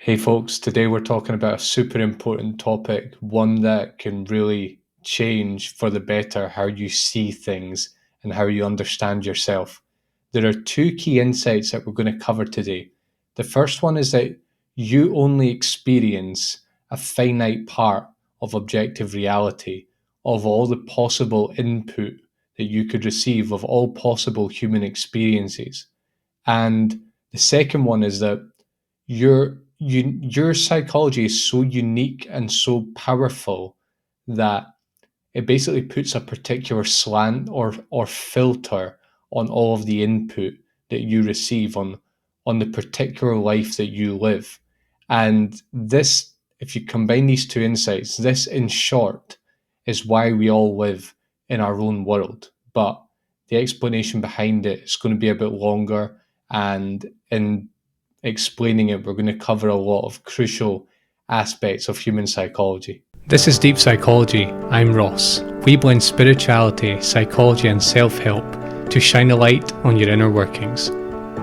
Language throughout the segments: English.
Hey folks, today we're talking about a super important topic, one that can really change for the better how you see things and how you understand yourself. There are two key insights that we're going to cover today. The first one is that you only experience a finite part of objective reality, of all the possible input that you could receive, of all possible human experiences. And the second one is that your psychology is so unique and so powerful that it basically puts a particular slant or filter on all of the input that you receive on the particular life that you live. And this, if you combine these two insights, this in short is why we all live in our own world. But the explanation behind it is going to be a bit longer, and in explaining it, we're going to cover a lot of crucial aspects of human psychology. This is Deep Psychology. I'm Ross. We blend spirituality, psychology, and self-help to shine a light on your inner workings.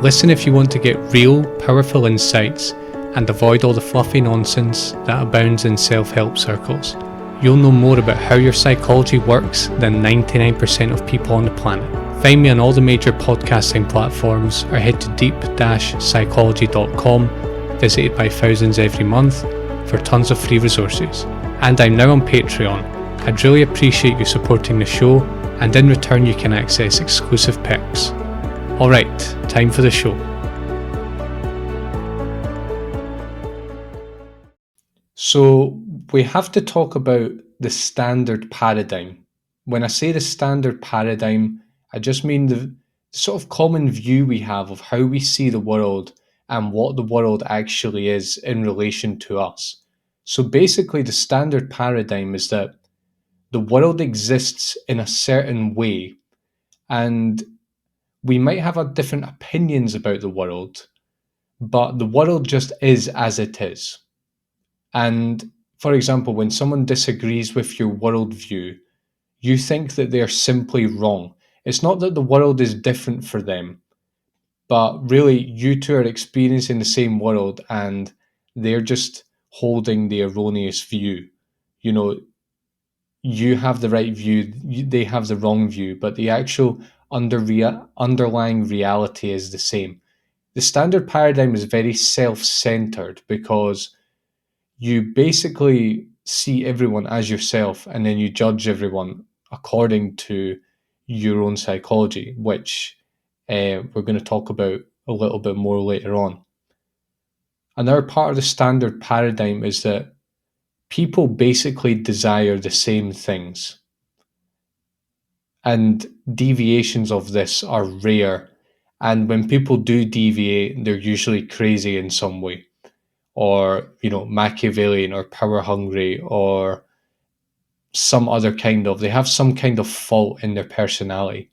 Listen if you want to get real, powerful insights and avoid all the fluffy nonsense that abounds in self-help circles. You'll know more about how your psychology works than 99% of people on the planet. Find me on all the major podcasting platforms or head to deep-psychology.com, visited by thousands every month, for tons of free resources. And I'm now on Patreon. I'd really appreciate you supporting the show, and in return you can access exclusive perks. Alright, time for the show. So we have to talk about the standard paradigm. When I say the standard paradigm, I just mean the sort of common view we have of how we see the world and what the world actually is in relation to us. So basically, the standard paradigm is that the world exists in a certain way, and we might have different opinions about the world, but the world just is as it is. And for example, when someone disagrees with your worldview, you think that they're simply wrong. It's not that the world is different for them, but really you two are experiencing the same world and they're just holding the erroneous view. You know, you have the right view, they have the wrong view, but the actual underlying reality is the same. The standard paradigm is very self-centered because you basically see everyone as yourself and then you judge everyone according to your own psychology, which we're going to talk about a little bit more later on. Another part of the standard paradigm is that people basically desire the same things, and deviations of this are rare. And when people do deviate, they're usually crazy in some way, or Machiavellian or power hungry, or they have some kind of fault in their personality.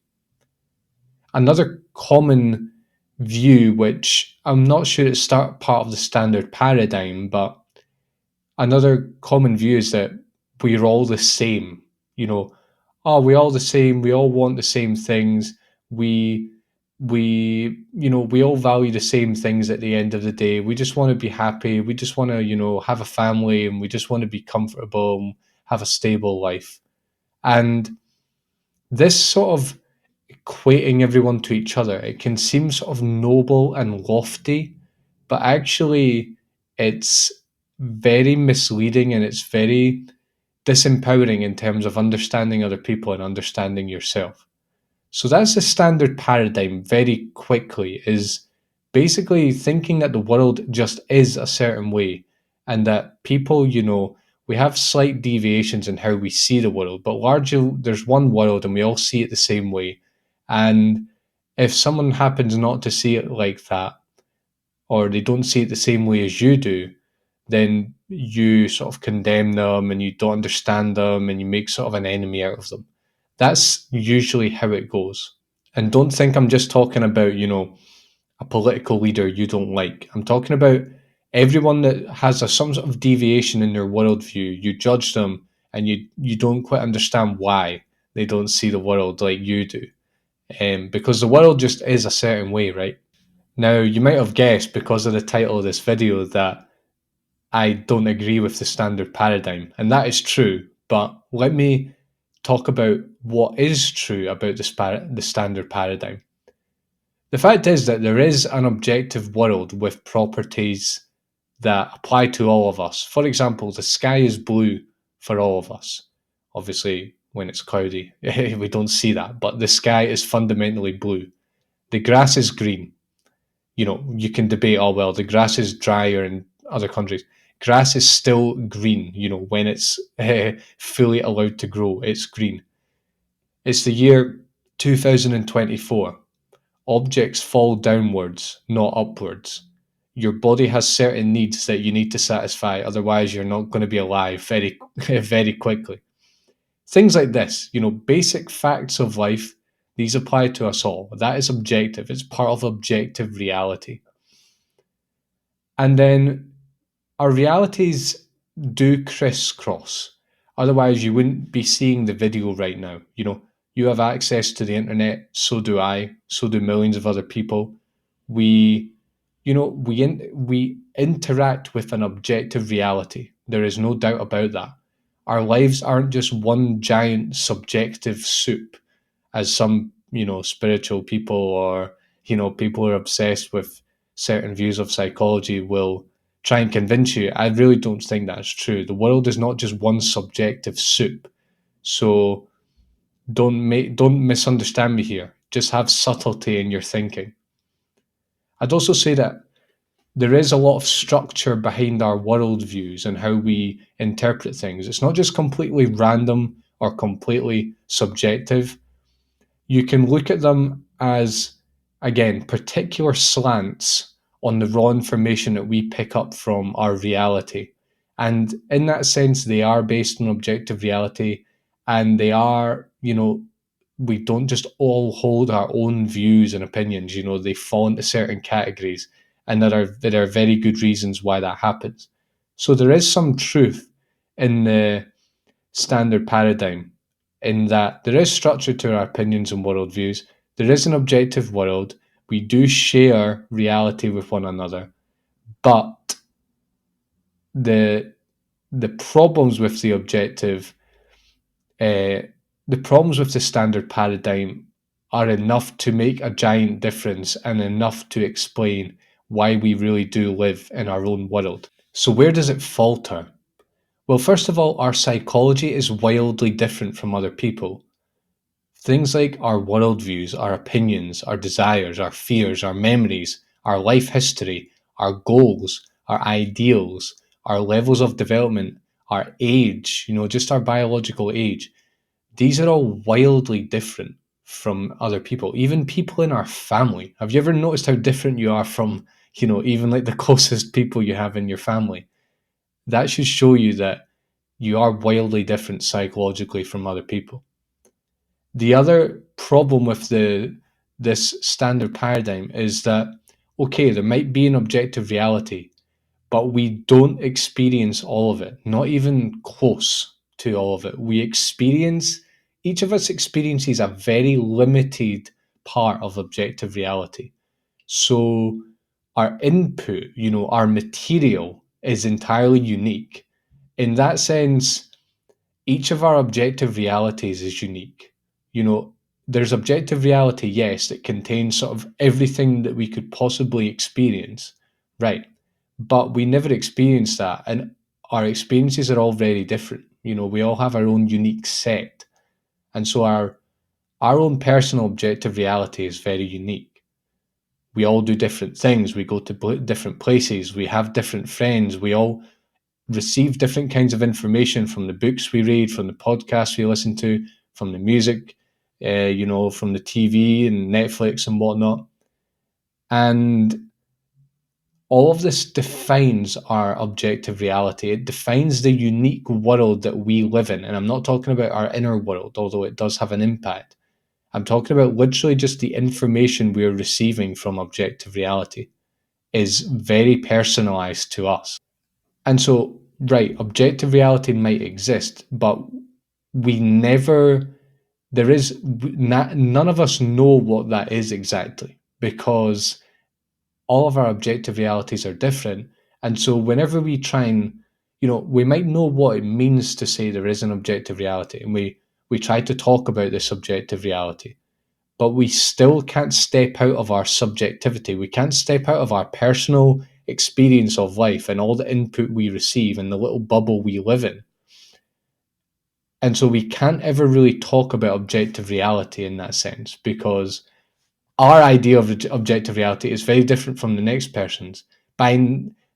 Another common view, which I'm not sure it's part of the standard paradigm, but another common view is that we're all the same. We're all the same, we all want the same things, we all value the same things at the end of the day. We just want to be happy, we just want to have a family, and we just want to be comfortable and have a stable life. And this sort of equating everyone to each other, it can seem sort of noble and lofty, but actually it's very misleading and it's very disempowering in terms of understanding other people and understanding yourself. So that's the standard paradigm very quickly, is basically thinking that the world just is a certain way and that people, we have slight deviations in how we see the world, but largely there's one world and we all see it the same way. And if someone happens not to see it like that, or they don't see it the same way as you do, then you sort of condemn them and you don't understand them and you make sort of an enemy out of them. That's usually how it goes. And don't think I'm just talking about, a political leader you don't like. I'm talking about everyone that has some sort of deviation in their worldview. You judge them and you don't quite understand why they don't see the world like you do. Because the world just is a certain way, right? Now, you might have guessed because of the title of this video that I don't agree with the standard paradigm. And that is true. But let me talk about what is true about the standard paradigm. The fact is that there is an objective world with properties that apply to all of us. For example, the sky is blue for all of us. Obviously, when it's cloudy, we don't see that, but the sky is fundamentally blue. The grass is green. You can debate, oh, well, the grass is drier in other countries. Grass is still green, when it's fully allowed to grow, it's green. It's the year 2024. Objects fall downwards, not upwards. Your body has certain needs that you need to satisfy, otherwise, you're not going to be alive very, very quickly. Things like this, basic facts of life, these apply to us all. That is objective, it's part of objective reality. And then our realities do crisscross. Otherwise, you wouldn't be seeing the video right now. You have access to the internet, so do I, so do millions of other people. We, we interact with an objective reality. There is no doubt about that. Our lives aren't just one giant subjective soup, as some, spiritual people or, people who are obsessed with certain views of psychology will try and convince you. I really don't think that's true. The world is not just one subjective soup. So don't misunderstand me here. Just have subtlety in your thinking. I'd also say that there is a lot of structure behind our worldviews and how we interpret things. It's not just completely random or completely subjective. You can look at them as, again, particular slants on the raw information that we pick up from our reality. And in that sense, they are based on objective reality, and they are, we don't just all hold our own views and opinions, they fall into certain categories, and there are very good reasons why that happens. So there is some truth in the standard paradigm, in that there is structure to our opinions and worldviews. There is an objective world. We do share reality with one another, but the the problems with the objective, the problems with the standard paradigm are enough to make a giant difference and enough to explain why we really do live in our own world. So where does it falter? Well, first of all, our psychology is wildly different from other people. Things like our worldviews, our opinions, our desires, our fears, our memories, our life history, our goals, our ideals, our levels of development, our age, just our biological age, these are all wildly different from other people, even people in our family. Have you ever noticed how different you are from, even like the closest people you have in your family? That should show you that you are wildly different psychologically from other people. The other problem with this standard paradigm is that, okay, there might be an objective reality, but we don't experience all of it, not even close to all of it. Each of us experiences a very limited part of objective reality. So our input, our material is entirely unique. In that sense, each of our objective realities is unique. There's objective reality, yes, that contains sort of everything that we could possibly experience, right? But we never experience that, and our experiences are all very different. We all have our own unique set, and so our own personal objective reality is very unique. We all do different things. We go to different places. We have different friends. We all receive different kinds of information from the books we read, from the podcasts we listen to, from the music, from the TV and Netflix and whatnot. And all of this defines our objective reality. It defines the unique world that we live in. And I'm not talking about our inner world, although it does have an impact. I'm talking about literally just the information we're receiving from objective reality is very personalized to us. And so, right, objective reality might exist, but we never, none of us know what that is exactly, because all of our objective realities are different. And so whenever we try and, we might know what it means to say there is an objective reality, and we try to talk about this subjective reality, but we still can't step out of our subjectivity. We can't step out of our personal experience of life and all the input we receive and the little bubble we live in. And so we can't ever really talk about objective reality in that sense, because our idea of objective reality is very different from the next person's.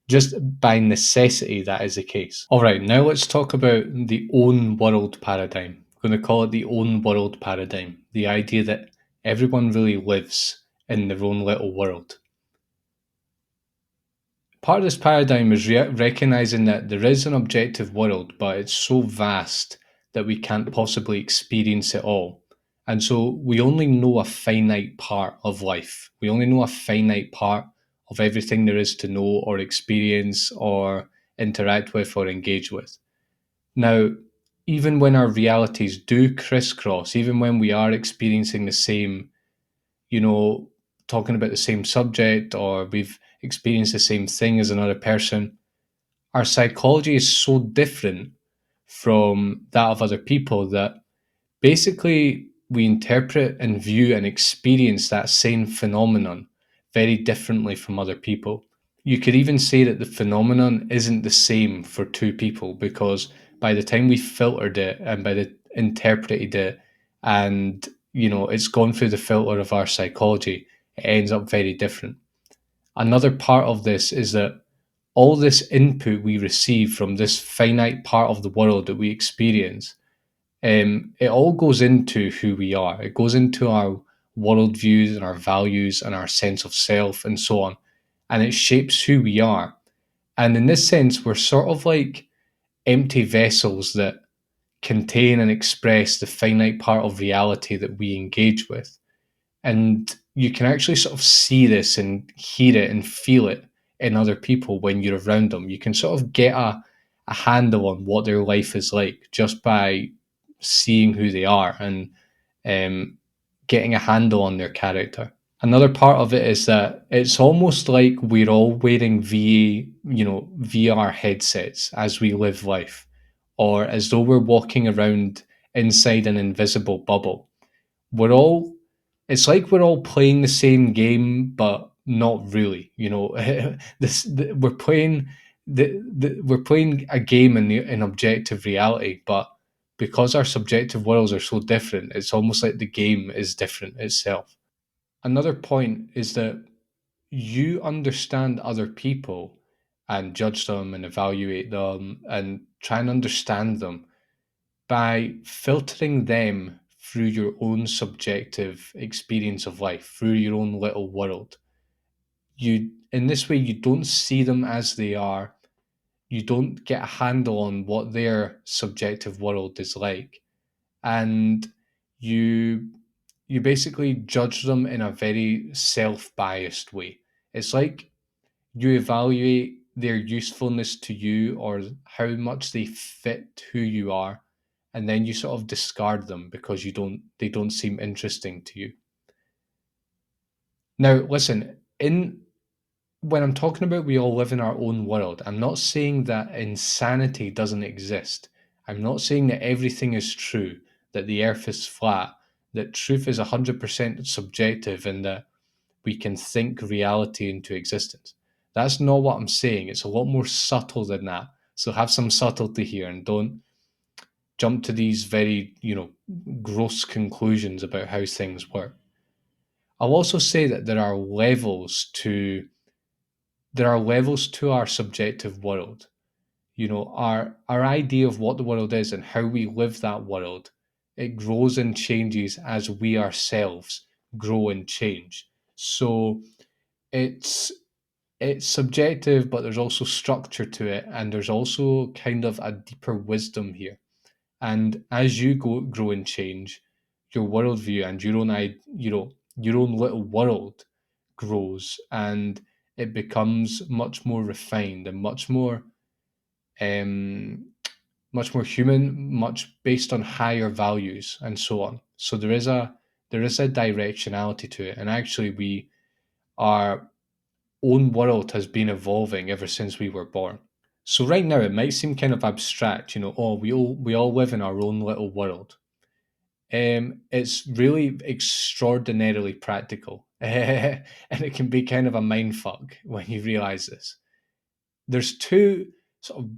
Just by necessity, that is the case. All right, now let's talk about the own world paradigm. I'm going to call it the own world paradigm, the idea that everyone really lives in their own little world. Part of this paradigm is recognizing that there is an objective world, but it's so vast that we can't possibly experience it all. And so we only know a finite part of life. We only know a finite part of everything there is to know or experience or interact with or engage with. Now, even when our realities do crisscross, even when we are experiencing the same, talking about the same subject, or we've experienced the same thing as another person, our psychology is so different from that of other people that basically we interpret and view and experience that same phenomenon very differently from other people. You could even say that the phenomenon isn't the same for two people, because by the time we filtered it and by the interpreted it, and it's gone through the filter of our psychology, it ends up very different. Another part of this is that all this input we receive from this finite part of the world that we experience, it all goes into who we are. It goes into our worldviews and our values and our sense of self and so on. And it shapes who we are. And in this sense, we're sort of like empty vessels that contain and express the finite part of reality that we engage with. And you can actually sort of see this and hear it and feel it in other people when you're around them. You can sort of get a handle on what their life is like just by seeing who they are and um, getting a handle on their character. Another part of it is that it's almost like we're all wearing VR headsets as we live life, or as though we're walking around inside an invisible bubble. We're all It's like we're all playing the same game, but not really. We're playing we're playing a game in objective reality, but because our subjective worlds are so different, it's almost like the game is different itself. Another point is that you understand other people and judge them and evaluate them and try and understand them by filtering them through your own subjective experience of life, through your own little world. In this way, you don't see them as they are. You don't get a handle on what their subjective world is like, and you you basically judge them in a very self-biased way. It's like you evaluate their usefulness to you or how much they fit who you are, and then you sort of discard them because they don't seem interesting to you. Now listen, in when I'm talking about we all live in our own world, I'm not saying that insanity doesn't exist. I'm not saying that everything is true, that the earth is flat, that truth is 100% subjective, and that we can think reality into existence. That's not what I'm saying. It's a lot more subtle than that. So have some subtlety here and don't jump to these very, gross conclusions about how things work. I'll also say that there are levels to our subjective world. Our idea of what the world is and how we live that world, it grows and changes as we ourselves grow and change. So it's it's subjective, but there's also structure to it, and there's also kind of a deeper wisdom here. And as you grow and change, your worldview and your own little world grows, and it becomes much more refined and um, much more human, much based on higher values and so on. So there is a directionality to it, and actually we are own world has been evolving ever since we were born. So right now it might seem kind of abstract, oh, we all live in our own little world. It's really extraordinarily practical, and it can be kind of a mind fuck when you realize this. There's two sort of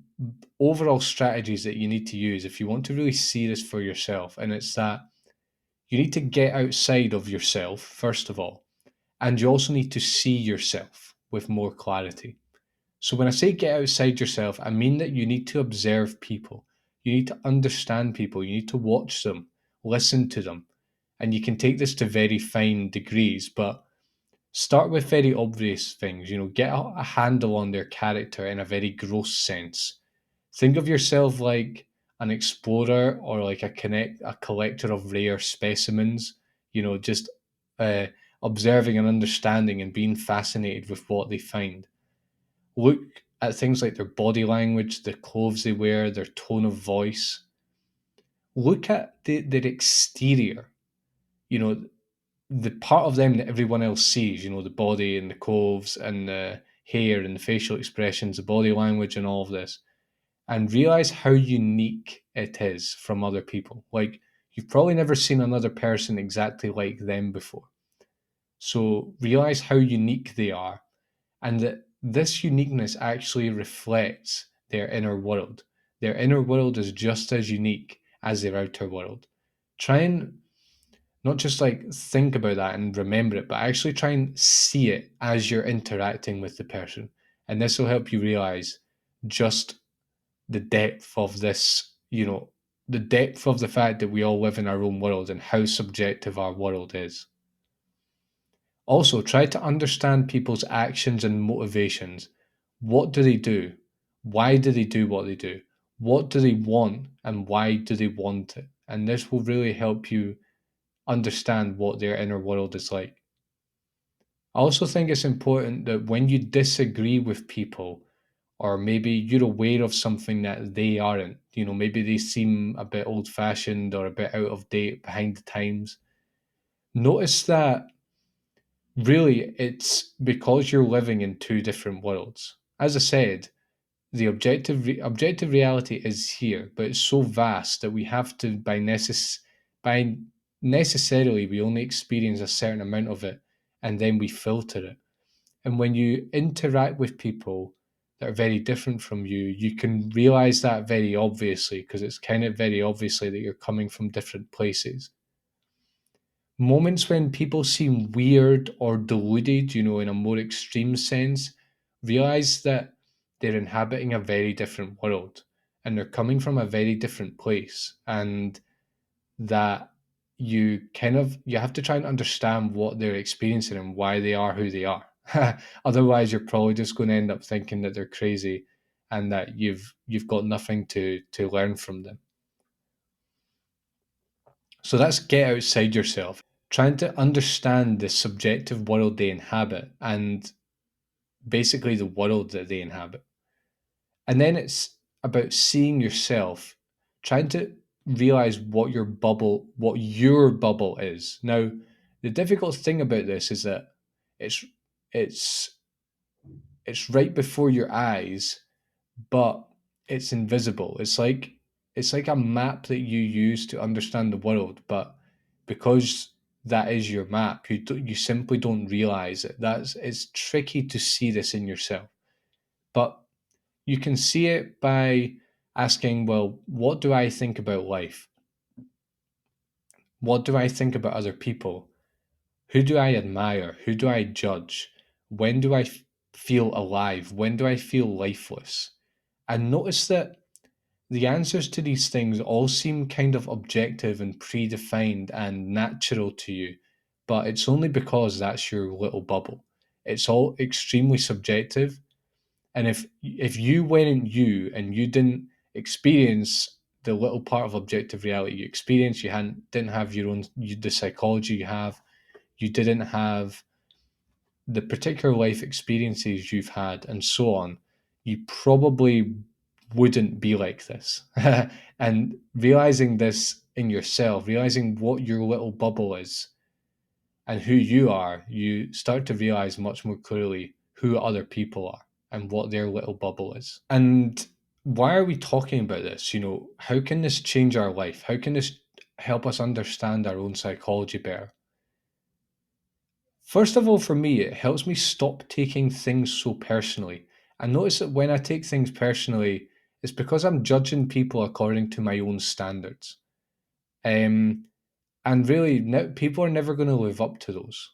overall strategies that you need to use if you want to really see this for yourself, and it's that you need to get outside of yourself first of all, and you also need to see yourself with more clarity. So when I say get outside yourself, I mean that you need to observe people. You need to understand people. You need to watch them, listen to them. And you can take this to very fine degrees, but start with very obvious things. Get a handle on their character in a very gross sense. Think of yourself like an explorer or like a collector of rare specimens, just uh, observing and understanding and being fascinated with what they find. Look at things like their body language, the clothes they wear, their tone of voice. Look at their exterior, you know, the part of them that everyone else sees, the body and the clothes and the hair and the facial expressions, the body language and all of this, and realize how unique it is from other people. Like, you've probably never seen another person exactly like them before. So realize how unique they are, and that this uniqueness actually reflects their inner world. Their inner world is just as unique as their outer world. Try and not just like think about that and remember it, but actually try and see it as you're interacting with the person. And this will help you realize just the depth of this, the depth of the fact that we all live in our own world and how subjective our world is. Also, try to understand people's actions and motivations. What do they do? Why do they do what they do? What do they want and why do they want it? And this will really help you understand what their inner world is like. I also think it's important that when you disagree with people, or maybe you're aware of something that they aren't, maybe they seem a bit old fashioned or a bit out of date, behind the times, notice that really it's because you're living in two different worlds. As I said, the objective reality is here, but it's so vast that we have to by necessarily we only experience a certain amount of it, and then we filter it. And when you interact with people that are very different from you, you can realize that very obviously, because it's kind of very obviously that you're coming from different places. Moments when people seem weird or deluded, in a more extreme sense, realize that they're inhabiting a very different world and they're coming from a very different place, and that you have to try and understand what they're experiencing and why they are who they are. Otherwise, you're probably just going to end up thinking that they're crazy and that you've got nothing to learn from them. So that's get outside yourself, trying to understand the subjective world they inhabit and basically the world that they inhabit. And then it's about seeing yourself, trying to realize what your bubble is. Now, the difficult thing about this is that it's it's it's right before your eyes, but it's invisible. It's like a map that you use to understand the world, but because that is your map, you simply don't realize it. It's tricky to see this in yourself, but you can see it by asking, well, what do I think about life? What do I think about other people? Who do I admire? Who do I judge? When do I feel alive? When do I feel lifeless? And notice that the answers to these things all seem kind of objective and predefined and natural to you, but it's only because that's your little bubble. It's all extremely subjective, and if you weren't you and you didn't experience the little part of objective reality you experienced, didn't have the psychology you have, you didn't have the particular life experiences you've had, and so on, you probably wouldn't be like this. And realizing this in yourself, realizing what your little bubble is and who you are, you start to realize much more clearly who other people are and what their little bubble is. And why are we talking about this? How can this change our life? How can this help us understand our own psychology better? First of all, for me, it helps me stop taking things so personally. I notice that when I take things personally, it's because I'm judging people according to my own standards. Um, and really, people are never going to live up to those.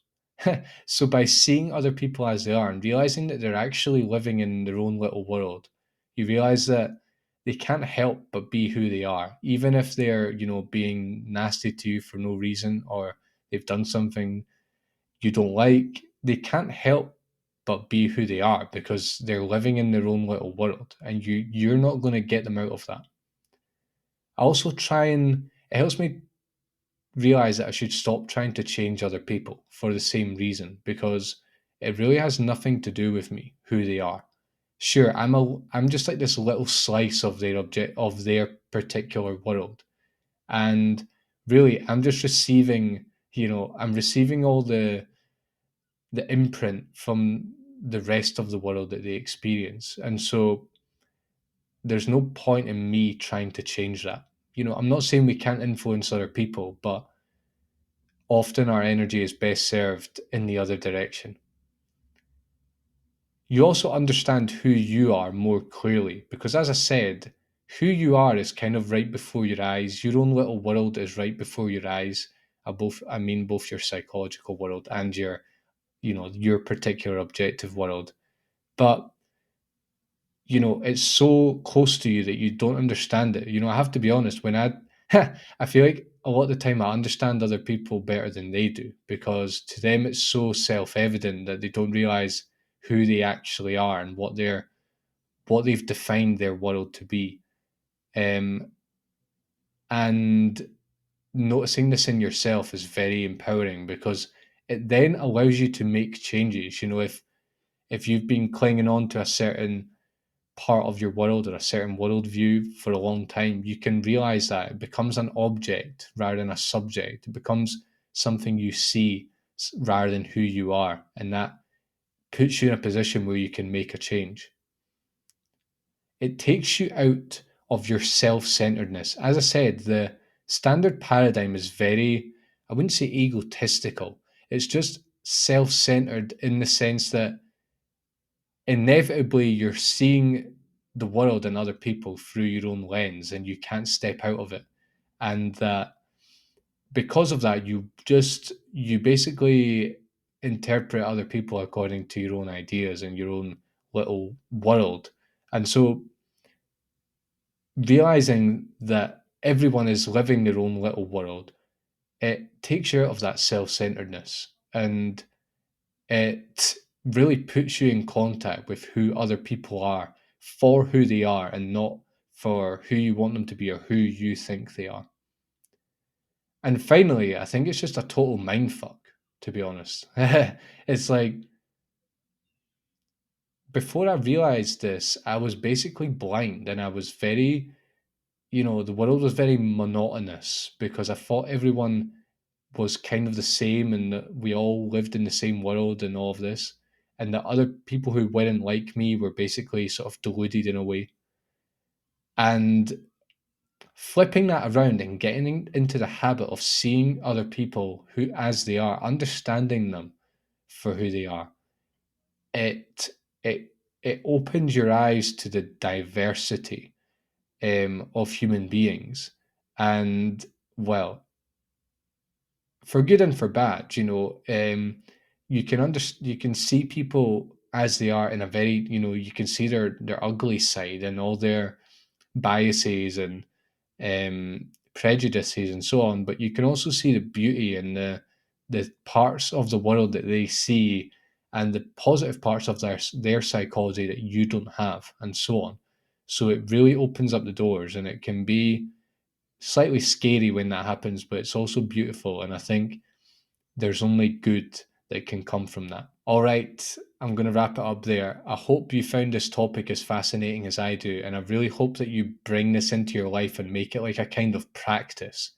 So, by seeing other people as they are and realizing that they're actually living in their own little world, you realize that they can't help but be who they are, even if they're, being nasty to you for no reason or they've done something you don't like. They can't help but be who they are because they're living in their own little world, and you're not going to get them out of that. I also it helps me realize that I should stop trying to change other people for the same reason, because it really has nothing to do with me who they are. Sure, I'm just like this little slice of their particular world, and really I'm just receiving, I'm receiving all the imprint from the rest of the world that they experience. And so there's no point in me trying to change that. I'm not saying we can't influence other people, but often our energy is best served in the other direction. You also understand who you are more clearly because, as I said, who you are is kind of right before your eyes. Your own little world is right before your eyes. I mean both your psychological world and your particular objective world. But it's so close to you that you don't understand it. I have to be honest, I feel like a lot of the time I understand other people better than they do because to them it's so self-evident that they don't realize who they actually are and what they've defined their world to be. And noticing this in yourself is very empowering because it then allows you to make changes. If you've been clinging on to a certain part of your world or a certain worldview for a long time, you can realize that it becomes an object rather than a subject. It becomes something you see rather than who you are. And that puts you in a position where you can make a change. It takes you out of your self centeredness. As I said, the standard paradigm is very, I wouldn't say egotistical, it's just self centered in the sense that inevitably you're seeing the world and other people through your own lens and you can't step out of it. And that because of that, you basically interpret other people according to your own ideas and your own little world. And so realizing that everyone is living their own little world, it takes you out of that self-centeredness, and it really puts you in contact with who other people are for who they are and not for who you want them to be or who you think they are. And finally, I think it's just a total mindfuck, to be honest. It's like before I realized this, I was basically blind and I was very, the world was very monotonous because I thought everyone was kind of the same and that we all lived in the same world and all of this. And that other people who weren't like me were basically sort of deluded in a way. And flipping that around and getting into the habit of seeing other people who as they are, understanding them for who they are, it it it opens your eyes to the diversity of human beings. And well, for good and for bad, you can see people as they are in a very, you can see their ugly side and all their biases and prejudices and so on, but you can also see the beauty and the parts of the world that they see and the positive parts of their psychology that you don't have and so on. So it really opens up the doors, and it can be slightly scary when that happens, but it's also beautiful, and I think there's only good that can come from that. All right, I'm going to wrap it up there. I hope you found this topic as fascinating as I do, and I really hope that you bring this into your life and make it like a kind of practice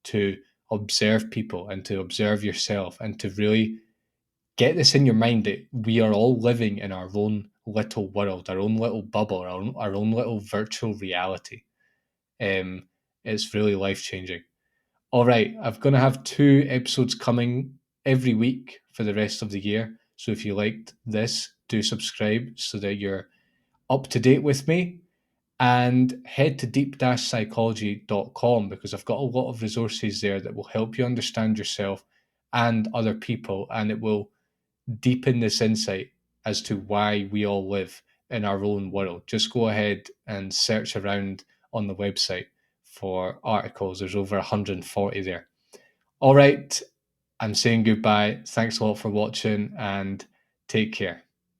to observe people and to observe yourself and to really get this in your mind that we are all living in our own little world, our own little bubble, our own little virtual reality. Um, it's really life changing. All right, I'm going to have 2 episodes coming every week for the rest of the year. So if you liked this, do subscribe so that you're up to date with me. And head to deep-psychology.com because I've got a lot of resources there that will help you understand yourself and other people, and it will deepen this insight as to why we all live in our own world. Just go ahead and search around on the website for articles. There's over 140 there. All right, I'm saying goodbye. Thanks a lot for watching and take care.